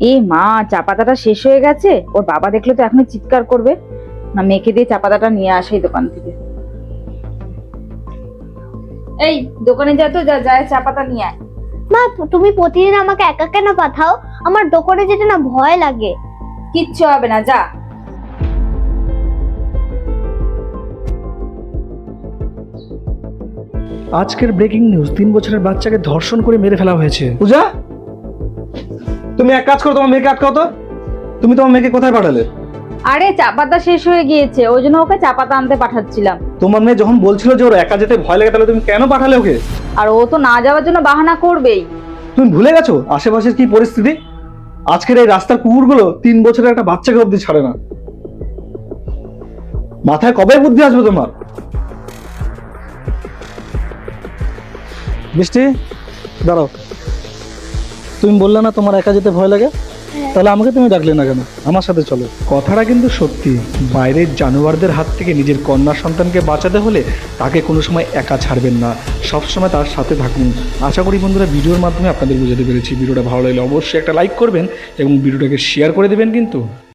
এ মা, চা পাতাটা শেষ হয়ে গেছে। ওর বাবা দেখলে তো এখনই চিৎকার করবে। না, মেয়েকে দিয়ে চা পাতাটা নিয়ে আসে দোকান থেকে। এই দোকানে যা তো, যা যায় চা পাতা নিয়ে আয়। মা, তুমি প্রতিদিন আমাকে একা কেন পাঠাও? আমার দোকানে যেতে না ভয় লাগে। কিচ্ছু হবে না, যা। আজকের ব্রেকিং নিউজ, 3 বছরের বাচ্চাকে ধর্ষণ করে মেরে ফেলা হয়েছে। পূজা, তুমি এক কাজ করো, তোমার মেয়েকে আটকাও তো। তুমি তোমার মেয়েকে কোথায় পাঠালে? আরে চা পাতা শেষ হয়ে গিয়েছে, ওই জন্য ওকে চা পাতা আনতে পাঠাচ্ছিলাম। তোমার মেয়ে যখন বলছিল যে ওর একা যেতে ভয় লাগে, তাহলে তুমি কেন পাঠালে ওকে? আর ও তো না যাওয়ার জন্য বাহানা করবেই। তুমি ভুলে গেছো আশেপাশের কি পরিস্থিতি? আজকের এই রাস্তার কুকুরগুলো 3 বছরের একটা বাচ্চাকে অবধি ছাড়ে না। মাথায় কবে বুদ্ধি আসবে তোমার? বৃষ্টি, দাঁড়াও। তুমি বললে না তোমার একা যেতে ভয় লাগে, তাহলে আমাকে তুমি ডাকলে না কেন? আমার সাথে চলো। কথাটা কিন্তু সত্যি। বাইরের জানোয়ারদের হাত থেকে নিজের কন্যা সন্তানকে বাঁচাতে হলে তাকে কোনো সময় একা ছাড়বেন না, সবসময় তার সাথে থাকুন। আশা করি বন্ধুরা ভিডিওর মাধ্যমে আপনাদের বোঝাতে পেরেছি। ভিডিওটা ভালো লাগলে অবশ্যই একটা লাইক করবেন এবং ভিডিওটাকে শেয়ার করে দেবেন কিন্তু।